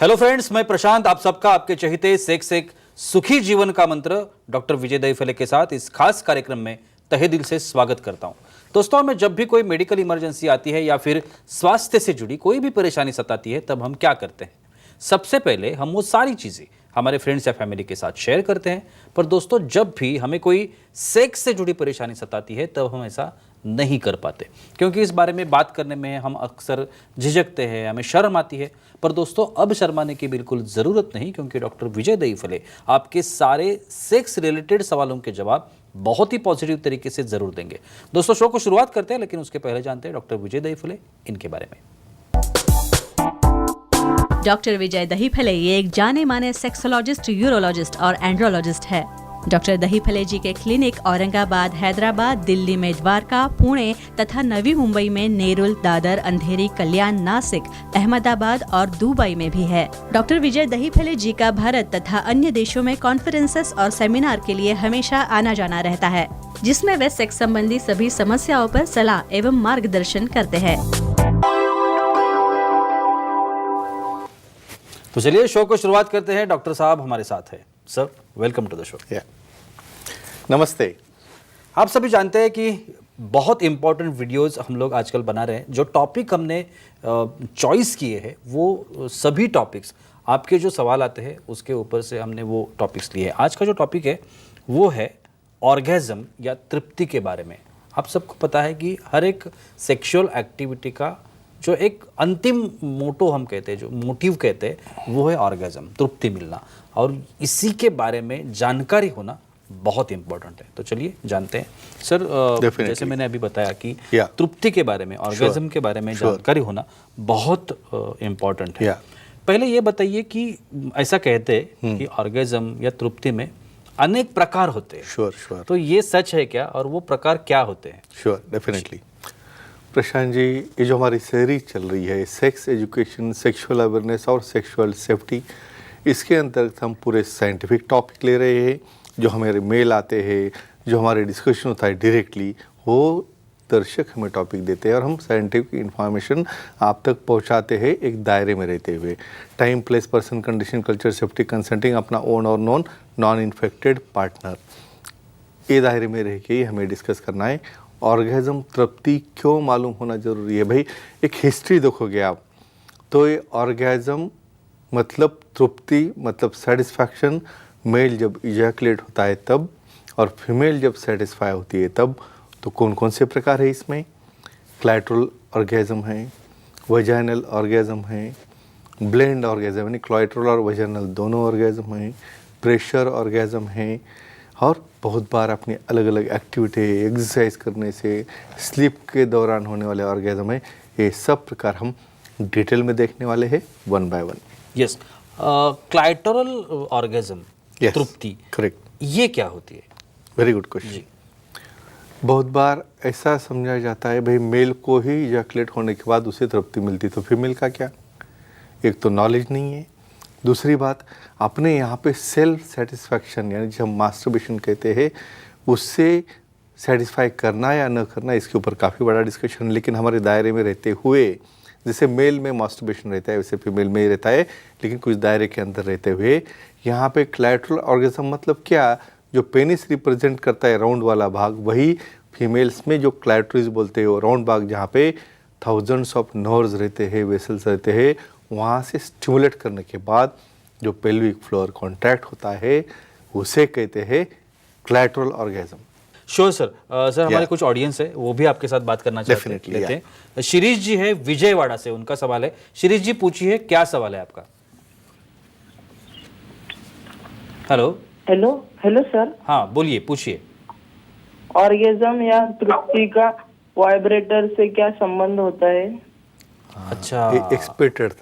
Hello friends, मैं प्रशांत आप सबका आपके चहेते सेक्स एक सुखी जीवन का मंत्र डॉक्टर विजय दहीफले के साथ इस खास कार्यक्रम में तहे दिल से स्वागत करता हूं। दोस्तों, हमें जब भी कोई मेडिकल इमरजेंसी आती है या फिर स्वास्थ्य से जुड़ी कोई भी परेशानी सताती है, तब हम क्या करते हैं? सबसे पहले हम वो सारी चीज़ें हमारे फ्रेंड्स या फैमिली के साथ शेयर करते हैं। पर दोस्तों, जब भी हमें कोई सेक्स से जुड़ी परेशानी सताती है, तब हम ऐसा नहीं कर पाते, क्योंकि इस बारे में बात करने में हम अक्सर झिझकते हैं, हमें शर्म आती है। पर दोस्तों, अब शर्माने की बिल्कुल ज़रूरत नहीं, क्योंकि डॉक्टर विजय दहीफले आपके सारे सेक्स रिलेटेड सवालों के जवाब बहुत ही पॉजिटिव तरीके से ज़रूर देंगे। दोस्तों, शो को शुरुआत करते हैं, लेकिन उसके पहले जानते हैं डॉक्टर विजय दहीफले इनके बारे में। डॉक्टर विजय दहीफले ये एक जाने माने सेक्सोलॉजिस्ट, यूरोलॉजिस्ट और एंड्रोलॉजिस्ट है। डॉक्टर दहीफले जी के क्लिनिक औरंगाबाद, हैदराबाद, दिल्ली में द्वारका, पुणे तथा नवी मुंबई में नेरुल, दादर, अंधेरी, कल्याण, नासिक, अहमदाबाद और दुबई में भी है। डॉक्टर विजय दहीफले जी का भारत तथा अन्य देशों में कॉन्फ्रेंसेस और सेमिनार के लिए हमेशा आना जाना रहता है, जिसमें वे सेक्स संबंधी सभी समस्याओं पर सलाह एवं मार्गदर्शन करते हैं। तो चलिए शो को शुरुआत करते हैं। डॉक्टर साहब हमारे साथ है। Sir, welcome to the show. नमस्ते। आप सभी जानते हैं कि बहुत इंपॉर्टेंट वीडियोस हम लोग आजकल बना रहे हैं। जो टॉपिक हमने चॉइस किए हैं, वो सभी टॉपिक्स आपके जो सवाल आते हैं उसके ऊपर से हमने वो टॉपिक्स लिए हैं। आज का जो टॉपिक है वो है ऑर्गेज़म या तृप्ति के बारे में। आप सबको पता है कि हर एक सेक्सुअल एक्टिविटी का जो एक अंतिम मोटो हम कहते हैं, जो मोटिव कहते हैं, वो है ऑर्गेज़म, तृप्ति मिलना। और इसी के बारे में जानकारी होना बहुत इंपॉर्टेंट है। तो चलिए जानते हैं। सर, जैसे मैंने अभी बताया कि तृप्ति के बारे में, ऑर्गेज़म के बारे में जानकारी होना बहुत इंपॉर्टेंट है। पहले ये बताइए कि ऐसा कहते हैं कि ऑर्गेज़म या तृप्ति में अनेक प्रकार होते हैं। श्योर। तो ये सच है क्या, और वो प्रकार क्या होते हैं? Sure, definitely. प्रशांत जी, ये जो हमारी सीरीज चल रही है, सेक्स एजुकेशन, सेक्सुअल अवेयरनेस और सेक्सुअल सेफ्टी, इसके अंतर्गत हम पूरे साइंटिफिक टॉपिक ले रहे हैं। जो हमारे मेल आते हैं, जो हमारे डिस्कशन होता है डायरेक्टली, वो दर्शक हमें टॉपिक देते हैं और हम साइंटिफिक इंफॉर्मेशन आप तक पहुंचाते हैं, एक दायरे में रहते हुए। Time, place, person, condition, culture, safety, consulting, अपना ओन और नॉन इन्फेक्टेड पार्टनर, ये दायरे में रह के हमें डिस्कस करना है। ऑर्गेज़म, तृप्ति क्यों मालूम होना ज़रूरी है? भाई, एक हिस्ट्री देखोगे आप तो ये ऑर्गेज़म मतलब तृप्ति, मतलब सेटिस्फैक्शन, मेल जब इजैकुलेट होता है तब, और फीमेल जब सेटिस्फाई होती है तब। तो कौन कौन से प्रकार है इसमें? क्लैटरल ऑर्गेज़म है, वजाइनल ऑर्गेज़म है, ब्लेंड ऑर्गेज़म यानी क्लैटरल और वजाइनल दोनों ऑर्गेज़म हैं, प्रेशर ऑर्गेज़म है, और बहुत बार अपनी अलग अलग एक्टिविटी, एक्सरसाइज करने से, स्लीप के दौरान होने वाले ऑर्गेज़म है। ये सब प्रकार हम डिटेल में देखने वाले हैं, one by one. Yes, clitoral orgasm, Tripti, correct, ये क्या होती है? Very good question. बहुत बार ऐसा समझा जाता है भाई, मेल को ही इजैकुलेट होने के बाद उसे तृप्ति मिलती, तो फीमेल का क्या? एक तो नॉलेज नहीं है, दूसरी बात अपने यहाँ पे सेल्फ सेटिस्फैक्शन यानी जब मास्टरबेशन कहते हैं, उससे सेटिस्फाई करना या न करना, इसके ऊपर काफ़ी बड़ा डिस्कशन। लेकिन हमारे दायरे में रहते हुए, जैसे मेल में मास्टरबेशन रहता है वैसे फीमेल में ही रहता है, लेकिन कुछ दायरे के अंदर रहते हुए यहाँ पे क्लैटरल ऑर्गेज़म मतलब क्या? जो पेनिस रिप्रेजेंट करता है राउंड वाला भाग, वही फीमेल्स में जो क्लैटरिस बोलते हैं, वो राउंड भाग जहाँ पे थाउजेंड्स ऑफ नर्व्स रहते हैं, वेसल्स रहते हैं, वहाँ से स्टिमुलेट करने के बाद जो पेल्विक फ्लोर कॉन्ट्रैक्ट होता है, उसे कहते हैं क्लैटरल ऑर्गेज़म। Sure sir. सर, हमारे कुछ ऑडियंस है, वो भी आपके साथ बात करना चाहते हैं। शिरीष जी है विजयवाड़ा से, उनका सवाल है। शिरीष जी, पूछिए, क्या सवाल है आपका? Hello sir. हाँ, बोलिए, पूछिए। ऑर्गेज़म या तृप्ति का वाइब्रेटर से क्या संबंध होता है? अच्छा, एक्सपेक्टेड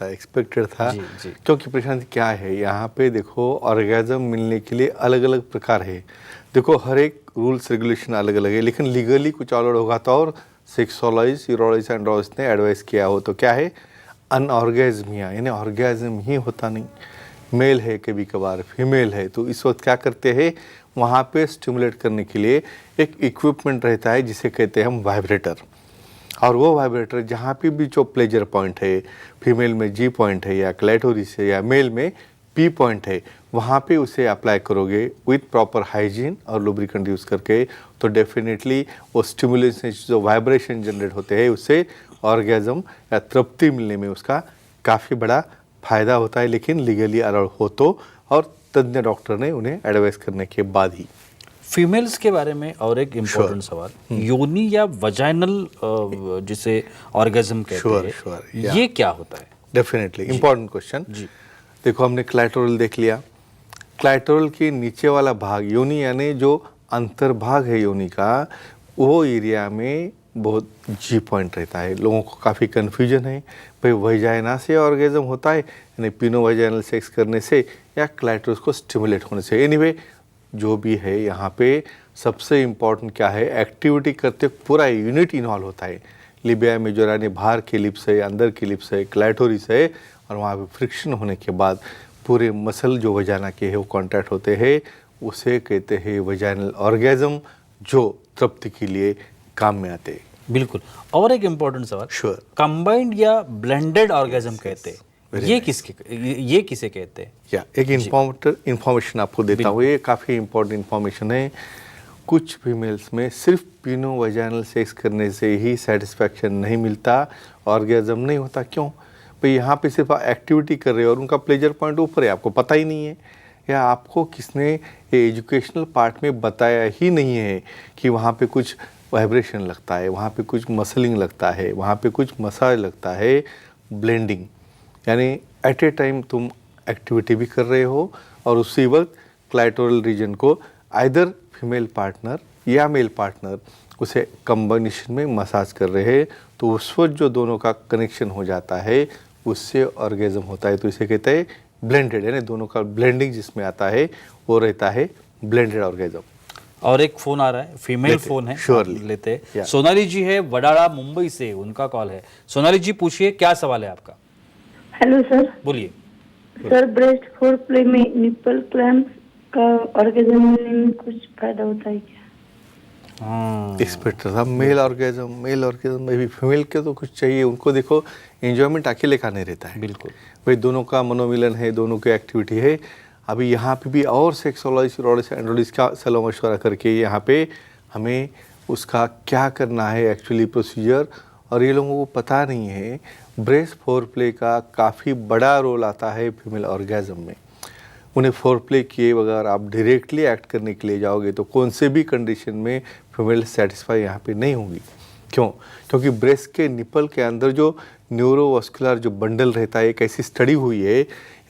था। जी। क्योंकि प्रशांत क्या है, यहाँ पे देखो, ऑर्गेज़म मिलने के लिए अलग अलग प्रकार है। देखो, हर एक रूल्स रेगुलेशन अलग अलग है, लेकिन लीगली कुछ अलग होगा। तो और सेक्सोलॉजिस्ट, यूरोलॉजिस्ट, एंड्रोलॉजिस्ट ने एडवाइस किया हो तो क्या है? अनऑर्गेज़मिया, यानी ऑर्गेज़म ही होता नहीं, मेल है, कभी कभार फीमेल है। तो इस वक्त क्या करते हैं, वहाँ पे स्टिमुलेट करने के लिए एक इक्विपमेंट रहता है जिसे कहते हैं हम वाइब्रेटर। और वो वाइब्रेटर जहाँ पे भी जो प्लेजर पॉइंट है, फीमेल में जी पॉइंट है या क्लैटोरिस है या मेल में पी पॉइंट है, वहाँ पे उसे अप्लाई करोगे विथ प्रॉपर हाइजीन और लुब्रिकेंट यूज़ करके, तो डेफिनेटली वो स्टिमुलेशन जो वाइब्रेशन जनरेट होते हैं उससे ऑर्गेज़म या तृप्ति मिलने में उसका काफ़ी बड़ा फ़ायदा होता है, लेकिन लीगली अलाउड हो तो, और तज्ञ डॉक्टर ने उन्हें एडवाइस करने के बाद ही। फीमेल्स के बारे में और एक इम्पोर्टेंट सवाल, योनि या वजाइनल जिसे ऑर्गेज्म कहते हैं, ये क्या होता है? Definitely important question. जी, देखो हमने क्लैटोरल देख लिया, क्लैटोरल के नीचे वाला भाग योनि यानी जो अंतर्भाग है योनि का, वो एरिया में बहुत जी पॉइंट रहता है। लोगों को काफ़ी कन्फ्यूजन है, भाई वजाइना से ऑर्गेज्म होता है यानी पिनो वजाइनल सेक्स करने से या क्लैटोरस को स्टिमुलेट होने से। एनीवे जो भी है, यहाँ पे सबसे इम्पॉर्टेंट क्या है, एक्टिविटी करते पूरा यूनिट इन्वॉल्व होता है। लिबिया मेजोरा ने बाहर की लिप्स है, अंदर की लिप्स है, क्लैटोरिस है, और वहाँ पे फ्रिक्शन होने के बाद पूरे मसल जो वजाना के है वो कॉन्टैक्ट होते हैं, उसे कहते हैं वजाइनल ऑर्गेज्म, जो तृप्ति के लिए काम में आते हैं। बिल्कुल। और एक इम्पोर्टेंट सवाल, Sure. कंबाइंड या ब्लेंडेड ऑर्गेज्म कहते हैं, ये किसे कहते हैं? या एक इन्फॉर्मेशन आपको देता हूँ, ये काफ़ी इम्पोर्टेंट इन्फॉर्मेशन है। कुछ फीमेल्स में सिर्फ पिनो वजाइनल सेक्स करने से ही सेटिस्फैक्शन नहीं मिलता, ऑर्गेज्म नहीं होता। क्यों भाई? यहाँ पे सिर्फ एक्टिविटी कर रहे हो और उनका प्लेजर पॉइंट ऊपर है, आपको पता ही नहीं है, या आपको किसने ये एजुकेशनल पार्ट में बताया ही नहीं है कि वहाँ पे कुछ वाइब्रेशन लगता है, वहाँ पे कुछ मसलिंग लगता है, वहाँ पे कुछ मसाज लगता है, ब्लेंडिंग, यानी एट ए टाइम तुम एक्टिविटी भी कर रहे हो और उसी वक्त क्लाइटोरल रीजन को आइदर फीमेल पार्टनर या मेल पार्टनर उसे कम्बिनेशन में मसाज कर रहे हैं, तो उस वक्त जो दोनों का कनेक्शन हो जाता है उससे ऑर्गेज्म होता है। तो इसे कहते हैं ब्लेंडेड, यानी दोनों का ब्लेंडिंग जिसमें आता है वो रहता है ब्लेंडेड ऑर्गेज्म। और एक फोन आ रहा है, फीमेल फोन है, surely. लेते हैं। Yeah. सोनाली जी है वडाला मुंबई से, उनका कॉल है। सोनाली जी पूछिए, क्या सवाल है आपका? Hello sir. बोलिए। सर, ब्रेस्ट फोर प्ले में निपल क्लैम्प का ऑर्गेज्म मिलने में कुछ फायदा होता है क्या? एक्सपेक्ट था मेल ऑर्गेज्म में भी फीमेल के तो कुछ चाहिए, उनको देखो एंजॉयमेंट अकेले का नहीं रहता है। बिल्कुल भाई दोनों का मनोमिलन है, दोनों की एक्टिविटी है। अभी यहाँ पे भी और सेक्सोलॉजिस्ट एंड्रोलॉजिस्ट का सलाह मशवरा करके यहाँ पे हमें उसका क्या करना है एक्चुअली प्रोसीजर, और ये लोगों को पता नहीं है ब्रेस्ट फोर प्ले का काफ़ी बड़ा रोल आता है फीमेल ऑर्गेज्म में। उन्हें फोर प्ले किए बगैर आप डायरेक्टली एक्ट करने के लिए जाओगे तो कौन से भी कंडीशन में फीमेल सेटिस्फाई यहाँ पे नहीं होंगी। क्यों? क्योंकि ब्रेस्ट के निपल के अंदर जो न्यूरोवास्कुलर जो बंडल रहता है, एक ऐसी स्टडी हुई है,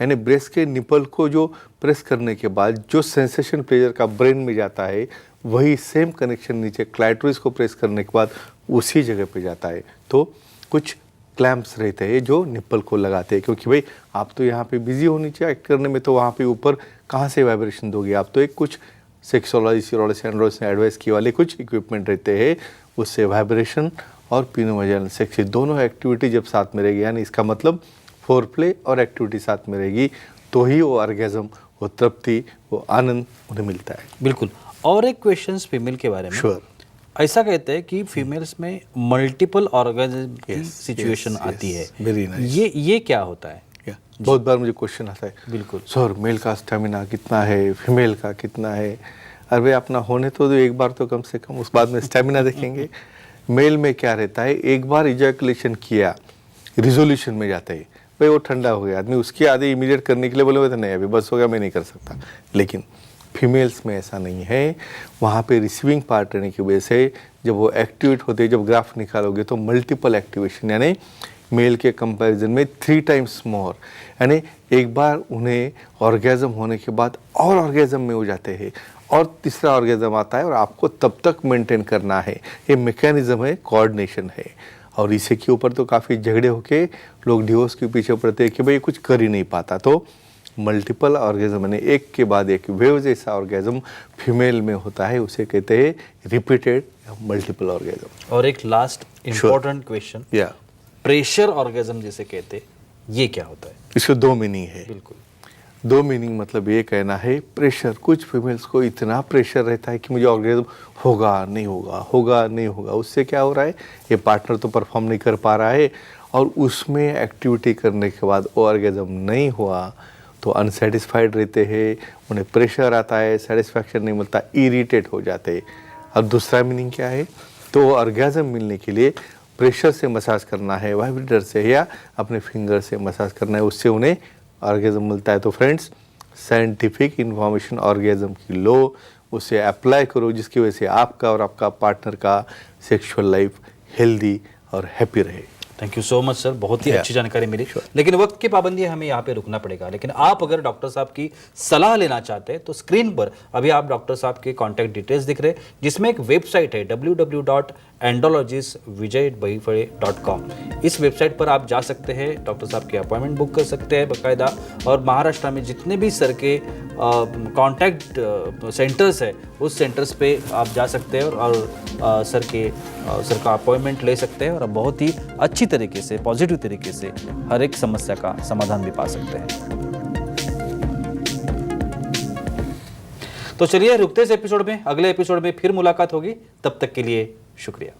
यानी ब्रेस्ट के निपल को जो प्रेस करने के बाद जो सेंसेशन प्लेजर का ब्रेन में जाता है, वही सेम कनेक्शन नीचे क्लाइटोरिस को प्रेस करने के बाद उसी जगह पे जाता है। तो कुछ क्लैम्प्स रहते हैं जो निप्पल को लगाते हैं, क्योंकि भाई आप तो यहाँ पे बिजी होनी चाहिए एक्ट करने में, तो वहाँ पे ऊपर कहाँ से वाइब्रेशन दोगे आप? तो एक कुछ सेक्सोलॉजिस्ट एंड्रोलॉजिस्ट ने एडवाइस किए वाले कुछ इक्विपमेंट रहते हैं, उससे वाइब्रेशन और पिनोवैजाइनल सेक्स दोनों एक्टिविटी जब साथ में रहेगी, यानी इसका मतलब फोर प्ले और एक्टिविटी साथ में रहेगी, तो ही वो ऑर्गेज्म, वो तृप्ति, वो आनंद उन्हें मिलता है। बिल्कुल। और एक क्वेश्चन फीमेल के बारे में। श्योर। ऐसा कहते हैं कि फीमेल्स में मल्टीपल ऑर्गेज्म की सिचुएशन आती है। Very nice. ये क्या होता है? बहुत बार मुझे क्वेश्चन आता है, बिल्कुल सर मेल का स्टेमिना कितना है, फीमेल का कितना है? अरे अपना होने तो एक बार तो कम से कम, उस बाद में स्टेमिना देखेंगे। मेल में क्या रहता है, एक बार इजैकुलेशन किया रिजोल्यूशन में जाता है, भाई वो ठंडा हो गया आदमी, उसकी आदि इमीडिएट करने के लिए बोले तो नहीं अभी बस हो गया मैं नहीं कर सकता। लेकिन फीमेल्स में ऐसा नहीं है, वहाँ पे रिसीविंग पार्ट रहने की वजह से जब वो एक्टिवेट होते हैं, जब ग्राफ निकालोगे तो मल्टीपल एक्टिवेशन, यानी मेल के कंपैरिजन में 3 टाइम्स मोर, यानी एक बार उन्हें ऑर्गेज्म होने के बाद और ऑर्गेज्म में हो जाते हैं और तीसरा ऑर्गेज्म आता है और आपको तब तक मेंटेन करना है। ये मैकेनिज्म है, कोऑर्डिनेशन है, और इसी के ऊपर तो काफ़ी झगड़े होके लोग डिवोर्स के पीछे पड़ते हैं कि भाई कुछ कर ही नहीं पाता। तो मल्टीपल ऑर्गेज्म यानी एक के बाद एक वेव जैसा ऑर्गेज्म फीमेल में होता है, उसे कहते हैं रिपीटेड मल्टीपल ऑर्गेज्म। और एक लास्ट इम्पोर्टेंट क्वेश्चन, या प्रेशर ऑर्गेज्म जिसे कहते हैं, ये क्या होता है? इसके 2 मीनिंग है। बिल्कुल। दो मीनिंग, मतलब ये कहना है प्रेशर, कुछ फीमेल्स को इतना प्रेशर रहता है कि मुझे ऑर्गेजम होगा नहीं होगा, होगा नहीं होगा। उससे क्या हो रहा है, ये पार्टनर तो परफॉर्म नहीं कर पा रहा है और उसमें एक्टिविटी करने के बाद ऑर्गेजम नहीं हुआ तो अनसेटिस्फाइड रहते हैं, उन्हें प्रेशर आता है, सेटिस्फैक्शन नहीं मिलता, इरिटेट हो जाते हैं। अब दूसरा मीनिंग क्या है, तो ऑर्गेजम मिलने के लिए प्रेशर से मसाज करना है, वाइब्रेटर से या अपने फिंगर से मसाज करना है, उससे उन्हें ऑर्गेजम मिलता है। तो फ्रेंड्स, साइंटिफिक इंफॉर्मेशन ऑर्गेजम की लो, उसे अप्लाई करो, जिसकी वजह से आपका और आपका पार्टनर का सेक्सुअल लाइफ हेल्दी और हैप्पी रहे। Thank you so much sir, बहुत ही अच्छी जानकारी मिली। लेकिन वक्त की पाबंदी है, हमें यहाँ पे रुकना पड़ेगा। लेकिन आप अगर डॉक्टर साहब की सलाह लेना चाहते हैं तो स्क्रीन पर अभी आप डॉक्टर साहब के कॉन्टैक्ट डिटेल्स दिख रहे हैं, जिसमें एक वेबसाइट है www.andrologistvijaybahifale.com। इस वेबसाइट पर आप जा सकते हैं, डॉक्टर साहब की अपॉइंटमेंट बुक कर सकते हैं बाकायदा। और महाराष्ट्र में जितने भी सर के कॉन्टैक्ट सेंटर्स है, उस सेंटर्स पे आप जा सकते हैं और सर का अपॉइंटमेंट ले सकते हैं और आप बहुत ही अच्छी तरीके से, पॉजिटिव तरीके से हर एक समस्या का समाधान भी पा सकते हैं। तो चलिए रुकते इस एपिसोड में, अगले एपिसोड में फिर मुलाकात होगी। तब तक के लिए शुक्रिया।